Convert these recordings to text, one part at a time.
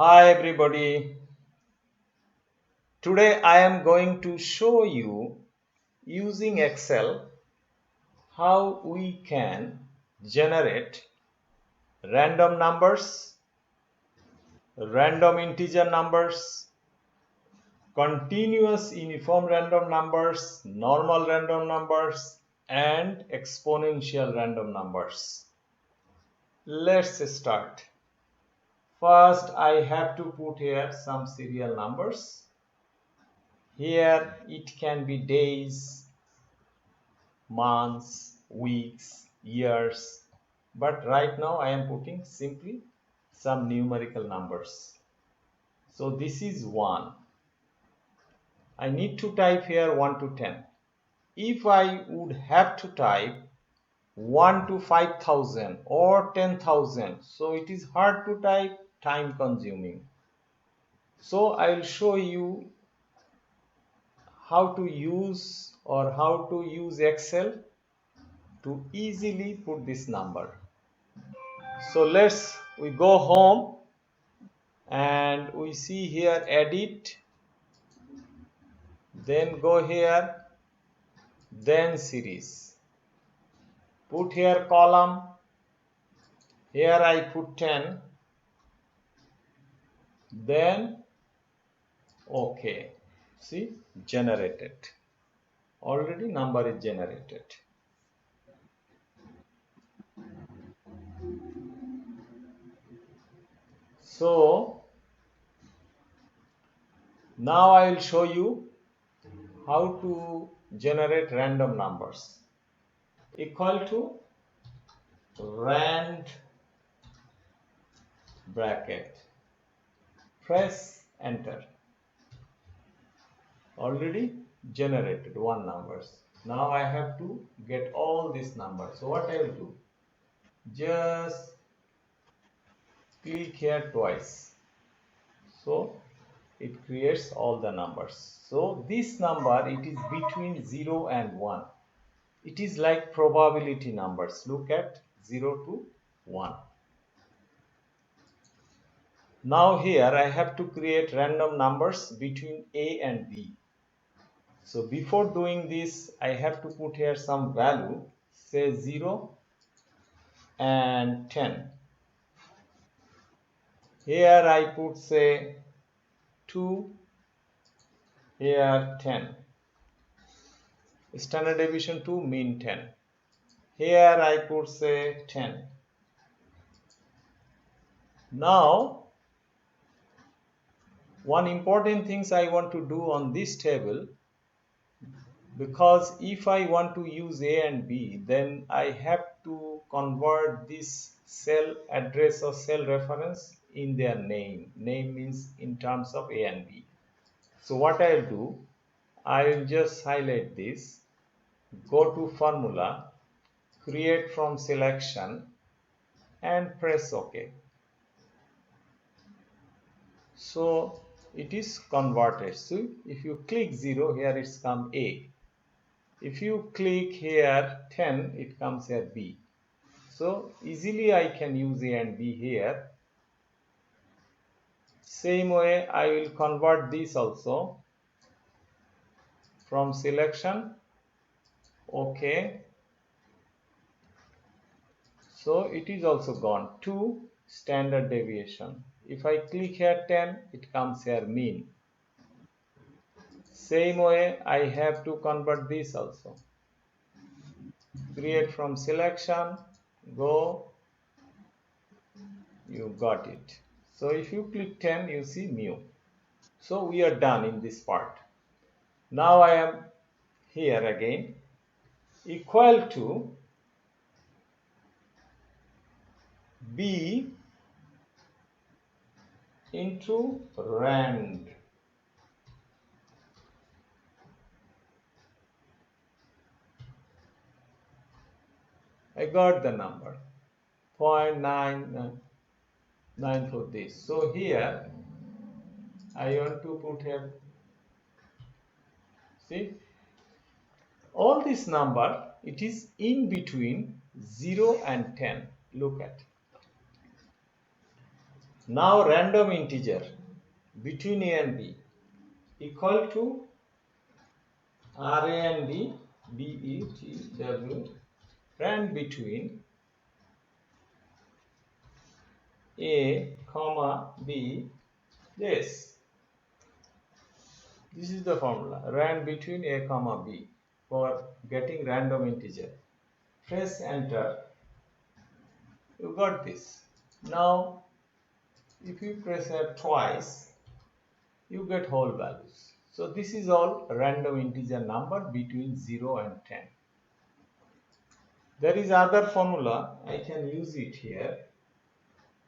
Hi everybody. Today I am going to show you using Excel how we can generate random numbers, random integer numbers, continuous uniform random numbers, normal random numbers, and exponential random numbers. Let's start. First I have to put here some serial numbers. Here it can be days, months, weeks, years, but right now I am putting simply some numerical numbers. So this is 1. I need to type here 1 to 10. If I would have to type 1 to 5,000 or 10,000, so it is hard to type, time consuming. So I will show you how to use Excel to easily put this number. So we go home and we see here edit, then go here, then series, put here column, here I put 10, then OK. See, generated. Already number is generated. So now I will show you how to generate random numbers. Equal to rand bracket, press enter. Already generated one numbers. Now I have to get all these numbers. So what I will do? Just click here twice. So it creates all the numbers. So this number, it is between 0 and 1. It is like probability numbers. Look at 0 to 1. Now here I have to create random numbers between A and B. So before doing this, I have to put here some value, say 0 and 10. Here I put say 2, here 10. Standard deviation 2, mean 10. Here I put say 10. Now, one important things I want to do on this table, because if I want to use A and B, then I have to convert this cell address or cell reference in their name. Name means in terms of A and B. So what I'll do, I'll just highlight this, go to formula, create from selection and press OK. So it is converted. So if you click 0, here it's come A. If you click here 10, it comes here B. So easily I can use A and B here. Same way I will convert this also from selection. OK. So it is also gone to standard deviation. If I click here 10, it comes here mean. Same way I have to convert this also. Create from selection, go, you got it. So if you click 10, you see mu. So we are done in this part. Now I am here again, equal to B into rand. I got the number 0.9 for this. So here I want to put here, see, all this number, it is in between 0 and 10. Look at. Now random integer between a and b equal to r a and d, b e t w, rand between a comma b. This is the formula, rand between a comma b, for getting random integer. Press enter, you got this. Now if you press it twice, you get whole values. So this is all random integer number between 0 and 10. There is other formula, I can use it here,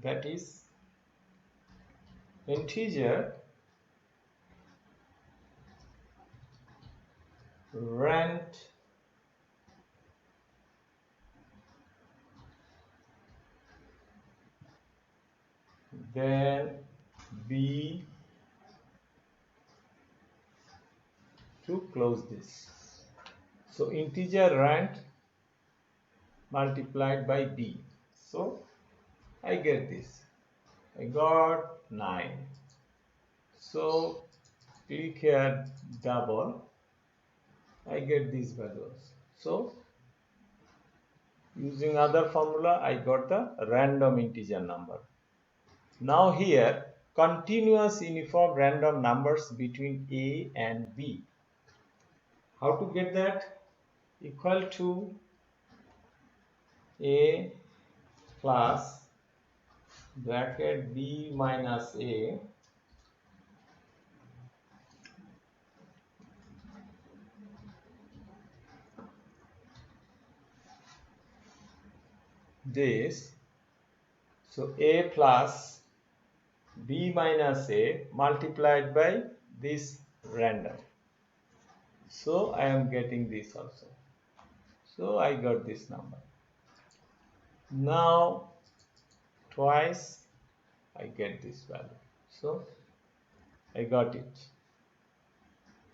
that is integer rand then b to close this. So integer rand multiplied by b. So I get this. I got 9. So click here double. I get these values. So using other formula, I got the random integer number. Now here, continuous uniform random numbers between a and b. How to get that? Equal to a plus bracket b minus a this. So a plus b minus a multiplied by this random. So I am getting this also. So I got this number. Now twice I get this value. So I got it.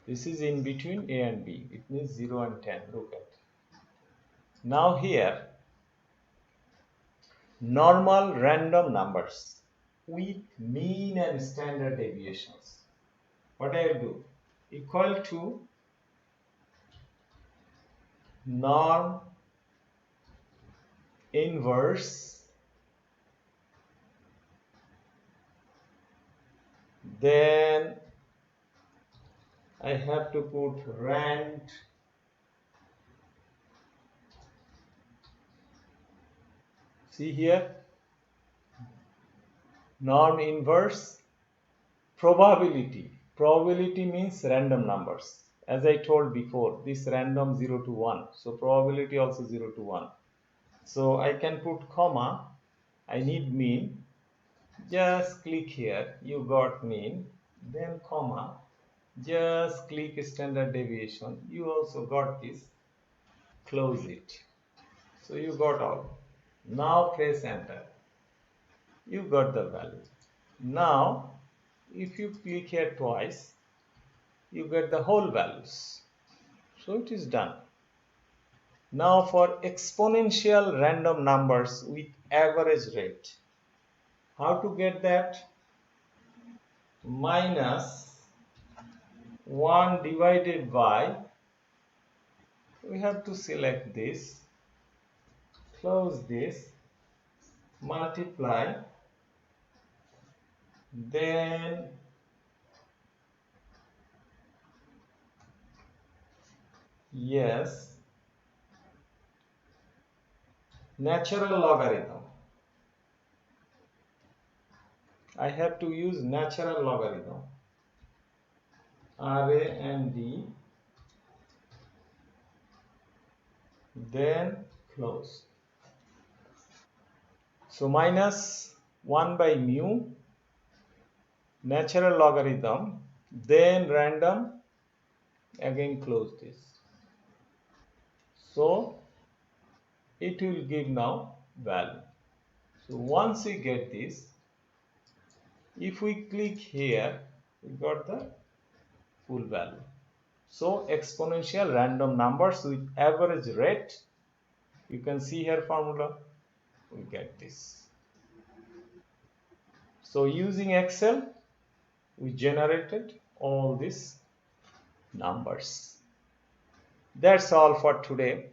This is in between a and b. It means 0 and 10. Look at. Now here, normal random numbers with mean and standard deviations. What I will do? Equal to norm inverse, then I have to put rand see here, norm inverse probability. Probability means random numbers. As I told before, this random 0 to 1. So probability also 0 to 1. So I can put comma. I need mean. Just click here. You got mean. Then comma. Just click standard deviation. You also got this. Close it. So you got all. Now press enter. You got the value. Now if you click here twice, you get the whole values. So it is done. Now for exponential random numbers with average rate, how to get that? Minus 1 divided by, we have to select this, close this, multiply, then yes, natural logarithm. I have to use natural logarithm. RA and D, then close. So minus 1 by mu, natural logarithm, then random, again close this. So it will give now value. So once we get this, if we click here, we got the full value. So exponential random numbers with average rate, you can see here formula, we get this. So using Excel, we generated all these numbers. That's all for today.